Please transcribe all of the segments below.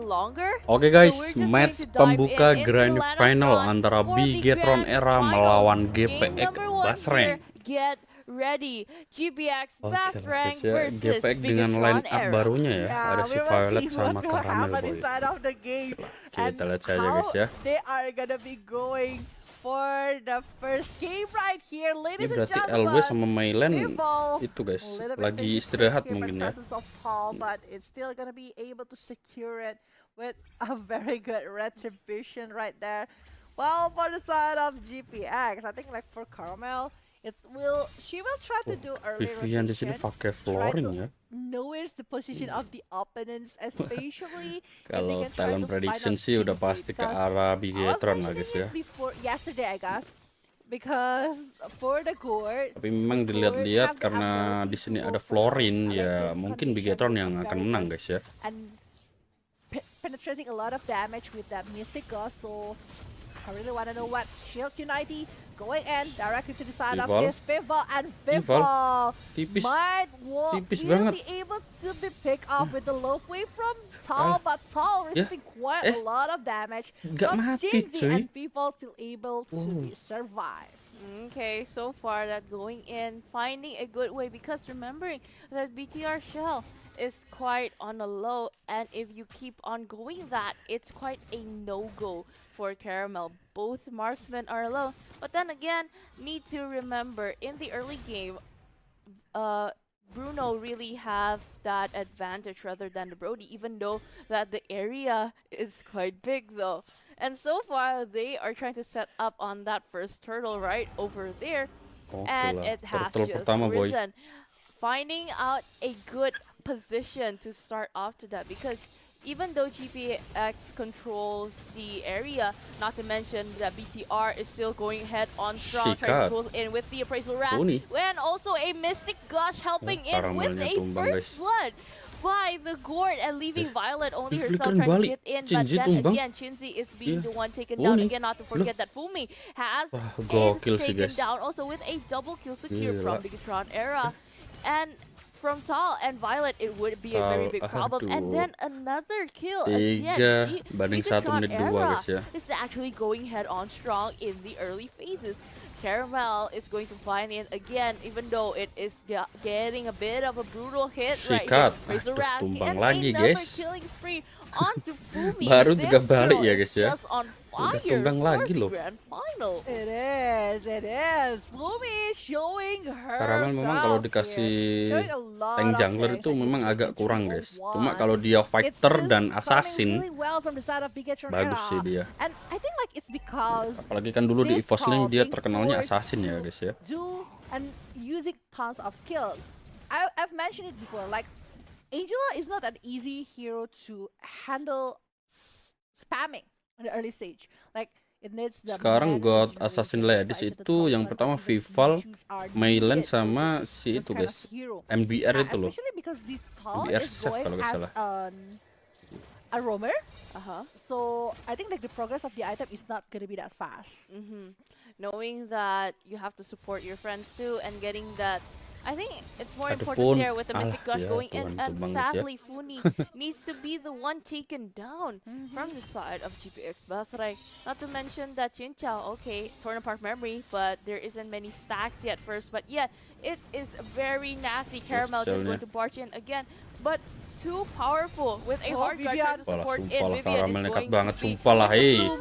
longer. Oke guys, match pembuka grand final antara Bigetron era melawan Gpx Basreng. Get ready, Gpx Basreng ya, versus Gpx dengan line up barunya ya, ada si Violet sama Caramel boy. Kita lihat saja guys ya. They are gonna be going for the first game right here, ladies and berarti gentlemen. LW sama Mylan itu guys lagi istirahat mungkin ya. But it's still gonna be able to secure it with a very good retribution right there. Well, for the side of GPX, I think like for Caramel, she will try to do early Vivian di sini pakai flooring ya. Knows the position of the opponents, especially kalau talent prediction sih udah pasti ke arah Bigetron lah guys ya. Before yesterday, I guess, because for the gourd. Tapi memang dilihat-lihat karena di sini ada flooring ya, mungkin Bigetron yang akan menang guys ya. And penetrating a lot of damage with that Mystic Ghost, so I really want to know what Shield Unity going in directly to the side of this Vival, and Vival might will be able to be picked off with the low wave from Tal, but Tal receiving quite a lot of damage. But Jinzy and Vival still able to survive. Okay, so far that going in, finding a good way, because remembering that BTR shell is quite on the low, and if you keep on going that, it's quite a no-go for Caramel. Both marksmen are low, but then again, need to remember in the early game, Bruno really have that advantage rather than the Brody, even though that the area is quite big though. And so far, they are trying to set up on that first turtle right over there, and it has just risen. Finding out a good position to start off to that, because even though GPX controls the area, not to mention that BTR is still going head on strong, trying to pull in with the appraisal wrap, and also a Mystic Gush helping in with a first blood by the Gourd and leaving Violet only herself trying to get in, but then again Chinzy is being the one taken down again, not to forget that Fumi has taken down also with a double kill secure from Bigetron era. And from Tal and Violet, it would be a very big problem. And then another kill again. Bigetron era is actually going head on strong in the early phases. Caramel is going to find it again, even though it is getting a bit of a brutal hit right here. Tumbang lagi guys. Killing spree onto Fumi. Baru 3 balik ya guys ya. Udah tumbang lagi loh. It is. Fumi showing her. Caramel memang kalau dikasih tank jungler itu memang agak kurang guys. Cuma kalau dia fighter dan assassin, bagus sih dia. And I think like it's because apalagi kan dulu di EVOS Link dia terkenalnya assassin ya guys ya. And using tons of skills. I've mentioned it before, like Angela is not an easy hero to handle spamming in the early stage. Like it needs the sekarang God Assassin Ladies itu yang pertama Vival, Mylan sama si itu guys, MBR itu loh. MBR Chef kalau nggak salah. A roamer. So I think like the progress of the item is not gonna be that fast. Knowing that you have to support your friends too, and getting that, I think it's more important there with the Mystic Gush going in, and sadly Funi needs to be the one taken down from the side of Gpx Basreng. Not to mention that Chinchao, okay, torn apart memory, but there isn't many stacks yet first, but yeah, it is very nasty. Caramel just going to barge in again, but too powerful with a hard guard to support in. Vivian is going to be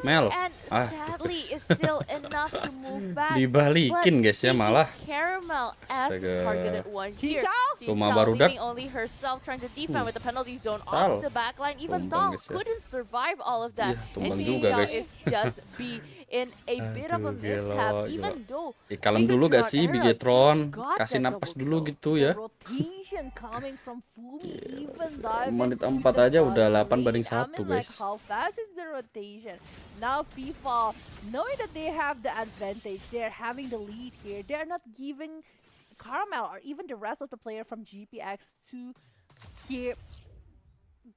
Mel. And sadly is still enough to move back. Dibalikin guys ya malah. Caramel as targeted one here. Cuma baru leaving only herself trying to defend with the penalty zone off the backline. Even Tal couldn't survive all of that. And Chinchao is just be in a bit of a mishap, even though kalem dulu gak sih Bigetron, kasih napas dulu gitu ya. Menit 4 aja udah 8-1 guys. How fast is the rotation? Now FIFA, knowing that they have the advantage, they're having the lead here, they're not giving Caramel or even the rest of the player from GPX to keep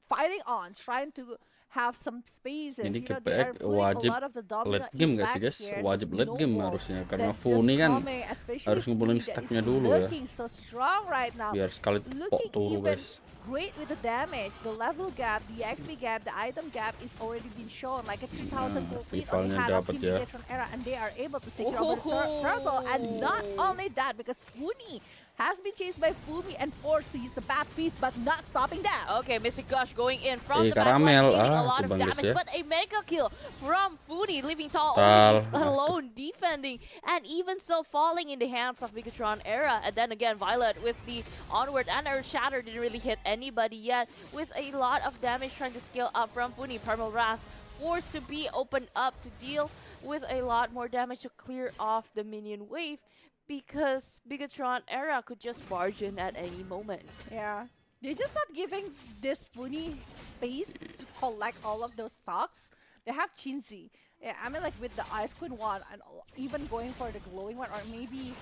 fighting on, trying to have some spaces. Ini You know, they are Gpx putting a wajib lot of the dominant late game gak sih impact guys? here. Wajib late game harusnya, karena That's Funi just kan coming, especially harus ngumpulin Funi that stacknya is dulu ya, looking so strong right now. biar sekali tepok Looking turu even guys. great with the damage, the level gap, the XP gap, the item gap is already been shown. Like a 3,000 gold lead on the hand of Team Bigetron Era, and they are able to secure over the turtle. And not only that, because Funi has been chased by Fumi and forced to use the bad piece, but not stopping them. Okay, Mystic Gush going in from the Karamel, backline, dealing a lot of damage, ya. but a mega kill from Funi, leaving Tall only alone defending, and even so falling in the hands of Bigetron Era. And then again, Violet with the onward and her shatter didn't really hit anybody yet, with a lot of damage trying to scale up from Funi. Primal Wrath forced to be opened up to deal with a lot more damage to clear off the minion wave, because Bigetron Era could just barge in at any moment. Yeah. They're just not giving this Funi space to collect all of those stocks. They have Chinzi. Yeah, I mean, like with the Ice Queen one and even going for the glowing one, or maybe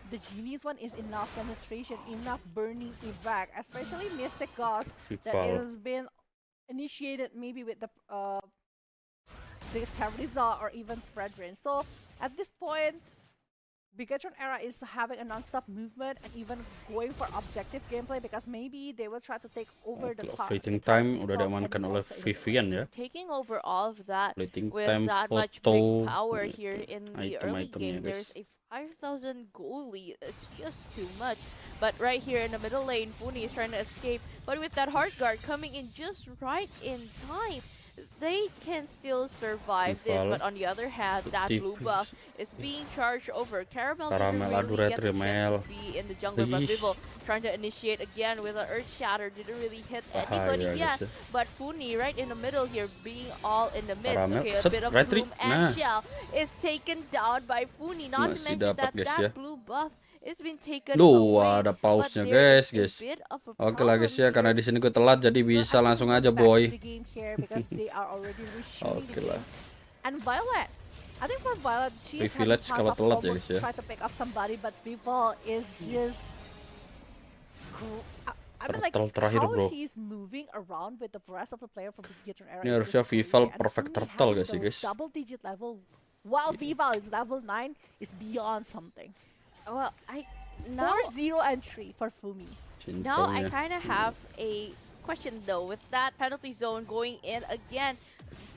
the Genius one is enough penetration, enough burning evac, especially Mystic Ghost that has been initiated maybe with the Teresa or even Fredrin. So at this point, Bigetron Era is having a non-stop movement and even going for objective gameplay, because maybe they will try to take over the fleeting time udah diamankan oleh Vivian ya. Taking over all of that Fleeting with time, that much big power here in the early game. There's a 5,000 goal lead. It's just too much. But right here in the middle lane, Funi is trying to escape. But with that hard guard coming in just right in time, they can still survive this. But on the other hand, that blue buff is being charged over. Caramel didn't really get the chance to be in the jungle, but Vivo trying to initiate again with an Earth Shatter didn't really hit anybody yet. But Funi right in the middle here, being all in the midst. Okay, a bit of room and shell is taken down by Funi. Not to mention that that blue buff it's been taken away, ada pause-nya guys. Oke lah guys ya, karena di sini gue telat jadi bisa langsung aja boy. Oke lah. And Violet, I think for Violet, she's Village kalau telat ya guys ya. Try to pick up somebody, but people is just I mean, like terakhir, how bro. she's moving around with the rest of the player from Bigetron Era. Ini harusnya Vival perfect turtle guys ya guys. Double digit level, while Vival is level 9 is beyond something. Well, 4-0 and 3 for Fumi. Now I kind of have a question though, with that penalty zone going in again,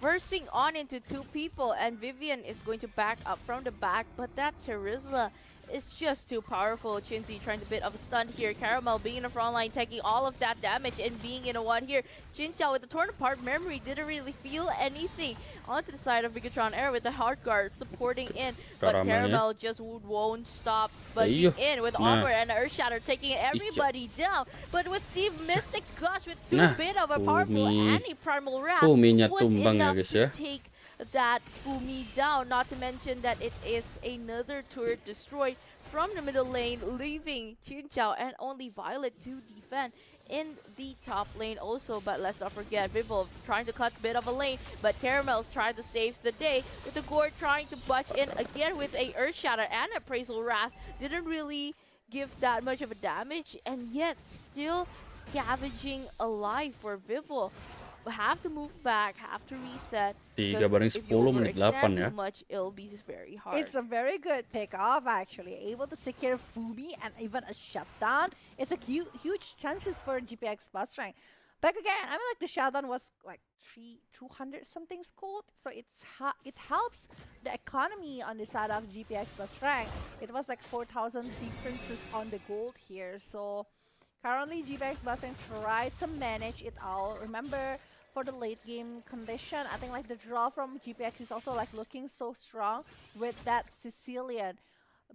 versing on into two people, and Vivian is going to back up from the back, but that Teresa is just too powerful. Chinzi trying to bit of a stun here. Caramel being in the front line, taking all of that damage and being in a one here. Jinchao with the torn apart memory didn't really feel anything. Onto the side of Bigetron Air with the hard guard supporting in, but Caramel just won't stop budging in with onward and Earth Shatter taking everybody down. But with the Mystic Gush with too bit of a powerful anti-primal wrath was enough to take that Fumi down. Not to mention that it is another turret destroyed from the middle lane, leaving Chinchao and only Violet to defend in the top lane also. But let's not forget Vivo trying to cut a bit of a lane, but Caramel trying to save the day with the Gourd trying to budge in again with a Earth Shatter and Appraisal Wrath. Didn't really give that much of a damage, and yet still scavenging alive for Vivo. Have to move back, have to reset. 3 banding 10 menit 8 ya. It'll be very hard. It's a very good pick off actually. Able to secure Fumi and even a shutdown. It's a huge chances for Gpx Basreng. Back again, I mean, like the shutdown was like 200 something gold, so it helps the economy on the side of Gpx Basreng. It was like 4,000 differences on the gold here. So currently Gpx Basreng tried to manage it all. Remember, for the late game condition, I think like the draw from Gpx is also like looking so strong with that Sicilian.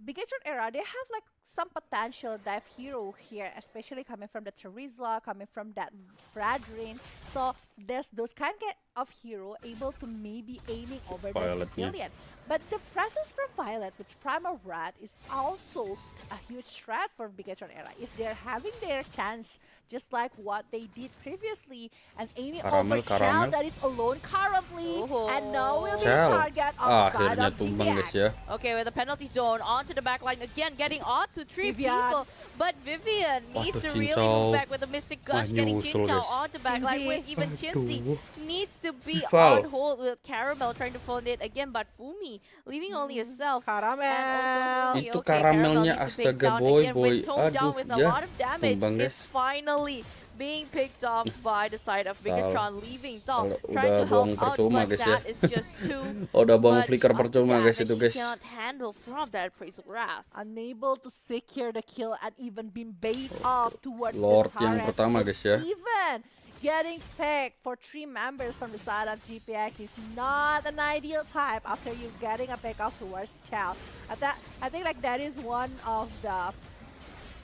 Bigetron Era, they have like some potential dive hero here, especially coming from the Teresa, coming from that Fredrin. So there's those kind of hero able to maybe aiming over the Sicilian. But the presence from Violet with Primal Rat is also a huge threat for Bigetron Era. If they're having their chance, just like what they did previously, and aiming over Shell that is alone currently, and now will be the target on the side of GPX. Okay, with the penalty zone onto the back line again, getting onto to 3 people, but Vivian needs to really move back with the Mystic Gush, getting Chinchao on the back line with even Chinzy needs to be on hold with Caramel trying to phone it again, but Fumi leaving only herself. Caramel. Itu karamelnya astaga boy. Aduh with a ya. lot of damage. Tumbang It's finally being picked off by the side of Bigetron, leaving Tom udah trying to help buang out, percuma but guys ya. that is just too Udah buang much flicker of percuma guys itu guys. damage. He cannot handle from that Appraisal Wrath. Unable to secure the kill and even been bait off towards Lord the turret. yang pertama guys ya. Even getting picked for 3 members from the side of GPX is not an ideal type after you getting a pick off towards Chow. I think like that is one of the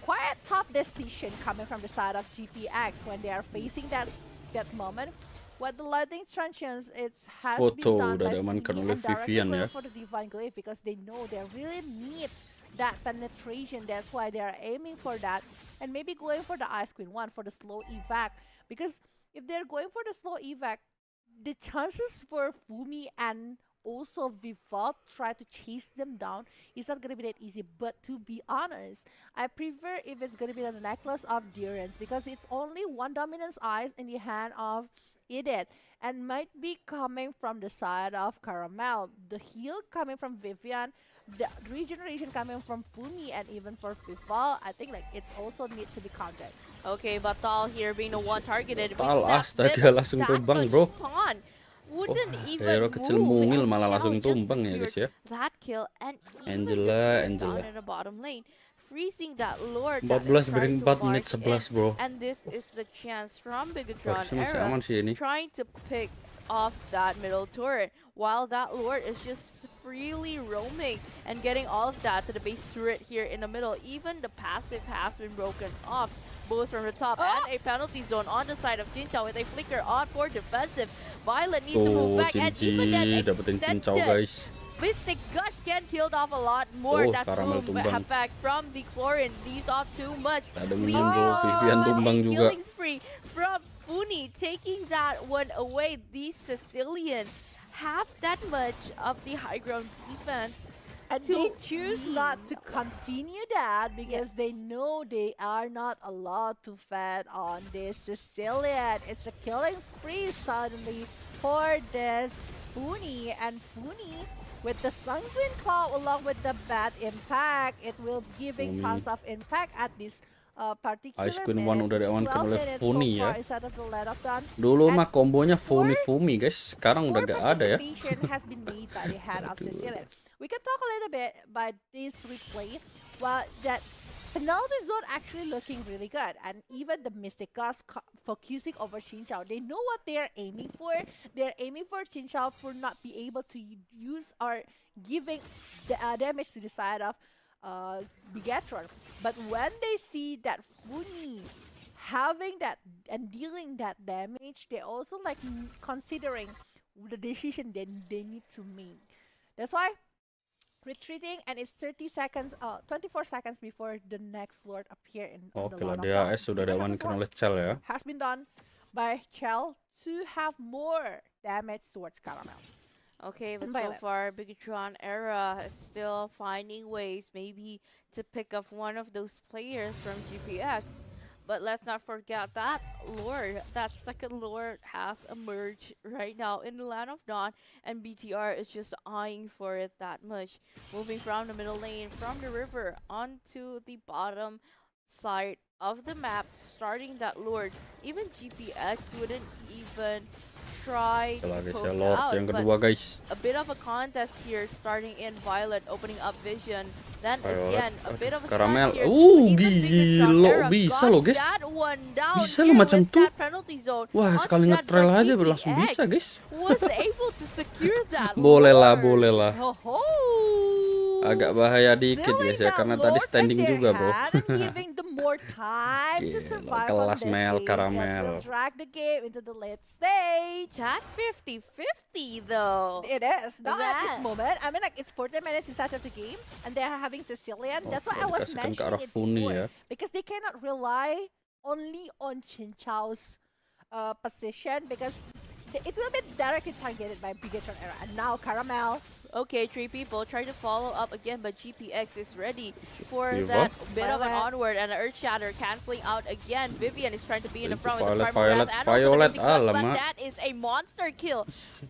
quite tough decision coming from the side of GPX when they are facing that moment. What the Lightning Truncheons it has Foto been done udah by diamankan Fumi oleh and directly Vivian going ya. for the Divine Glaive because they know they really need that penetration. That's why they are aiming for that and maybe going for the Ice Queen 1 for the slow evac, because if they're going for the slow evac, the chances for Fumi and also Vivat try to chase them down is not going to be that easy. But to be honest, I prefer if it's going to be the Necklace of Durance because it's only one Dominance Eyes in the hand of Edith and might be coming from the side of Caramel. The heal coming from Vivian, the regeneration coming from Fumi, and even for Vival, I think like it's also need to be counted. Okay, Batal here being the one targeted. Batal astaga langsung tumbang bro. Wouldn't even hero kecil move mungil and malah Shell langsung just tumbang ya guys ya. that kill and Angela. down in the bottom lane, freezing that Lord. 14 bering 4 menit 11 bro. And this is the chance from Bigetron Harusnya masih era aman sih ini. trying to pick off that middle turret while that Lord is just freely roaming and getting all of that to the base turret here in the middle. Even the passive has been broken off both from the top and a penalty zone on the side of Jinchao with a flicker on for defensive. Violet needs to move back and even that extended Mystic Gush can killed off a lot more. That boom effect from the Chlorine leaves off too much. Vivian tumbang juga. Killing spree from Funi taking that one away. The Sicilian have that much of the high ground defense. And they choose not to continue that because they know they are not allowed to fed on this Sicilian. It's a killing spree suddenly for this Funi, and Funi with the Sanguine Claw along with the Bad Impact, it will giving tons of impact at this particular Ice Queen 1 udah diamankan oleh Funi ya. Dulu mah kombonya Fumi guys, sekarang udah gak ada ya. Has been made by the hand of Sicilian. We can talk a little bit about this replay. Well, that penalty zone actually looking really good, and even the Mystic Gust focusing over Chinchao. They know what they are aiming for. They're aiming for Chinchao for not be able to use or giving the damage to the side of Bigetron. But when they see that Funi having that and dealing that damage, they also like considering the decision they need to make. That's why retreating, and it's 30 seconds, 24 seconds before the next Lord appear in the line of DAS sudah diamankan oleh Chell ya. Has been done by Chell to have more damage towards Caramel. Okay, but so far Bigetron era is still finding ways maybe to pick up one of those players from GPX. But let's not forget that Lord, that second Lord has emerged right now in the Land of Dawn, and BTR is just eyeing for it that much. Moving from the middle lane, from the river, onto the bottom side of the map, starting that Lord. Even GPX wouldn't even try to poke out, yang kedua guys. A bit of a contest here, starting in Violet, opening up Vision. Then again, a bit of a Caramel. Gila, bisa loh guys. Bisa loh macam tuh. Wah, sekali nge-trail aja langsung bisa guys. Was able to secure that. Boleh lah. Agak bahaya dikit guys ya, karena tadi standing juga bro. Kelas Mel Caramel. Drag the game into the late stage. At 50-50 though. It is. Not at this moment. I mean like it's 40 minutes inside of the game and they are having Sicilian. That's why I was mentioning it before. Ya. Because they cannot rely only on Chinchao's position because it will be directly targeted by Bigetron era. And now Caramel Okay, 3 people try to follow up again, but GPX is ready for Viva. that bit of an onward, and an Earth Shatter canceling out again. Vivian is trying to be in the front with the Primal Wrath and also the Mystic Gust, but that is a monster kill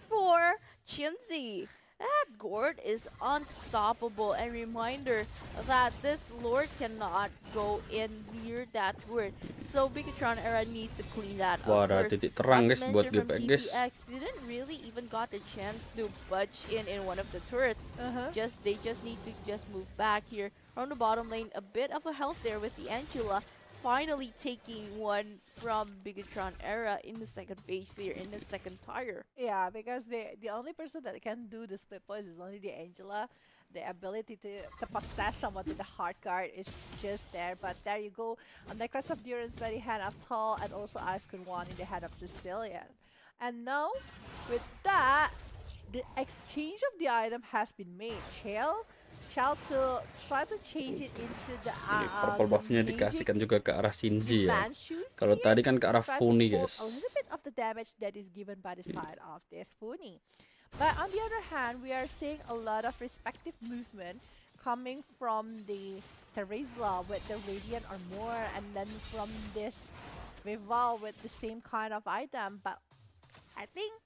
for Chinzy. That Gord is unstoppable. And reminder that this Lord cannot go in near that turret. So Bigetron era needs to clean that up first. Titik terang guys buat GPX didn't really even got a chance to budge in one of the turrets. They just need to move back here. From the bottom lane, a bit of a health there with the Angela. Finally taking one from Bigetron era in the second phase here, in the second tire. Yeah, because the only person that can do the split points is only the Angela. The ability to possess someone with the heart guard is just there. But there you go. Necklace of Durance by the hand of Tall, and also Ice Queen 1 in the hand of Sicilian. And now, with that, the exchange of the item has been made. To try to change it into the purple buffnya dikasihkan juga ke arah Shinji ya. Kalau tadi kan ke arah Funi guys. A little bit of the damage that is given by the side of this Funi. But on the other hand, we are seeing a lot of respective movement coming from the Terizla with the Radiant Armor, and then from this Rival with the same kind of item. But I think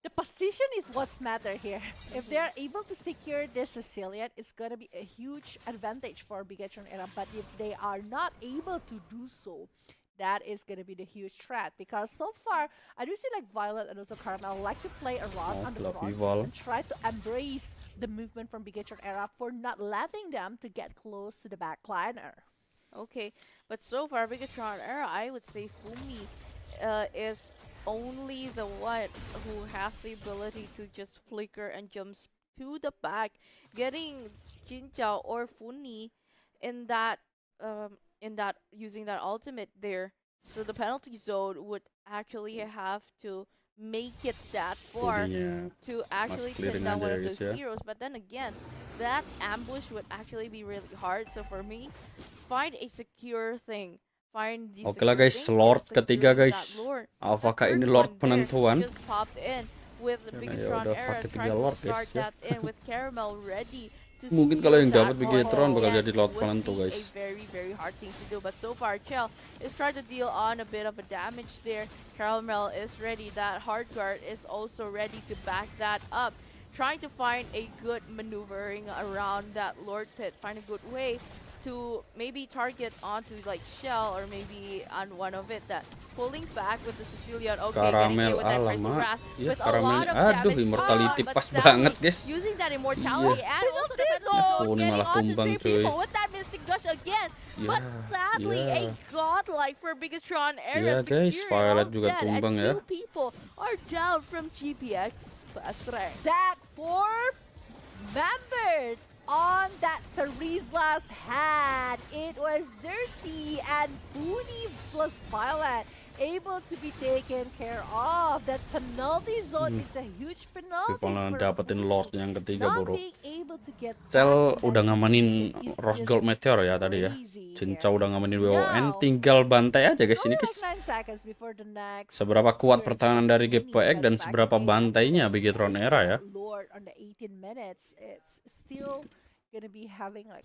the position is what's matter here. If they are able to secure this Sicilian, it's going to be a huge advantage for Bigetron era. But if they are not able to do so, that is going to be the huge threat. Because so far, I do see like Violet and also Caramel like to play around on the front and try to embrace the movement from Bigetron era for not letting them to get close to the backliner. Okay, but so far Bigetron era, I would say Fumi is only the one who has the ability to just flicker and jumps to the back, getting Jinjiao or Funi in that using that ultimate there. So the penalty zone would actually have to make it that far to actually pin down one of those heroes. But then again, that ambush would actually be really hard. So for me, find a secure thing. Oke lah guys, Lord ketiga guys. Apakah ini Lord penentuan? Udah pakai 3 Lord guys ya. Mungkin kalau yang dapat Bigetron bakal jadi Lord penentu guys. Very hard thing to do, but so far Chell is trying to deal on a bit of a damage there. Caramel is ready. That hard guard is also ready to back that up. Trying to find a good maneuvering around that Lord pit, find a good way to maybe target onto like Shell or maybe on one of it. That pulling back with the Sicilian. Okay, Caramel, alamak. Ya, Caramel. Aduh, immortality pas banget, guys. Using that immortality and also the Funi malah tumbang, cuy. With that Mystic Gush again. But sadly, a godlike for Bigetron era. Ya, guys, Violet juga tumbang ya. 2 people are down from Gpx Basreng. That 4 member on that Terizla's hand. It was dirty, and Funi plus Violet able to be taken care of. That penalty zone is a huge penalty. Kalau dapetin Lord yang ketiga bro. Cel udah ngamanin Rose Gold Meteor ya tadi ya. Cincau udah ngamanin WON, tinggal bantai aja guys ini guys. Seberapa kuat pertahanan dari Gpx dan seberapa bantainya Bigetron era ya. Gonna be having like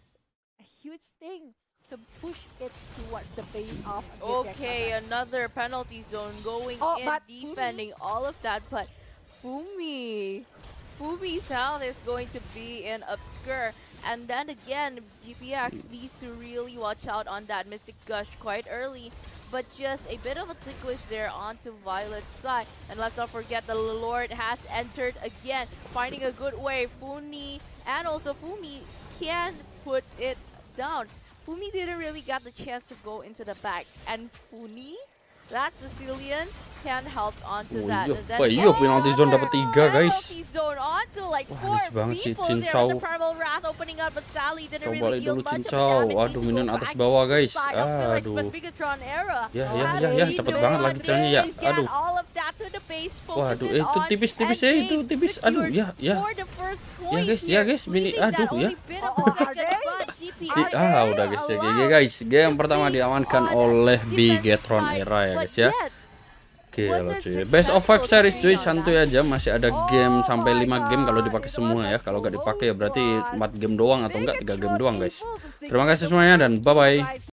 a huge thing to push it towards the base of okay, another penalty zone going in, defending all of that, but Fumi's health is going to be in obscure. And then again, GPX needs to really watch out on that Mystic Gush quite early. But just a bit of a ticklish there onto Violet's side. And let's not forget the Lord has entered again, finding a good way. Funi and also Fumi can put it down. Fumi didn't really get the chance to go into the back. And Funi, that Sicilian, can help onto that. Iya, penalty zone dapat 3 guys. Penalty zone onto like 4 people there with the Primal Wrath opening up, but Sally didn't really deal much of the damage. Aduh, minion atas bawah guys. Aduh. Ya, cepet banget lagi caranya ya. Aduh. Waduh, itu tipis-tipis ya, itu tipis. Aduh, ya. Ya guys, mini aduh ya. Udah guys ya. Guys, game pertama diamankan oleh Bigetron era ya guys ya. Gila cuy. Best of 5 series cuy, santuy aja, masih ada game sampai 5 game kalau dipakai semua ya. Kalau nggak dipakai ya berarti 4 game doang atau enggak 3 game doang guys. Terima kasih semuanya dan bye bye.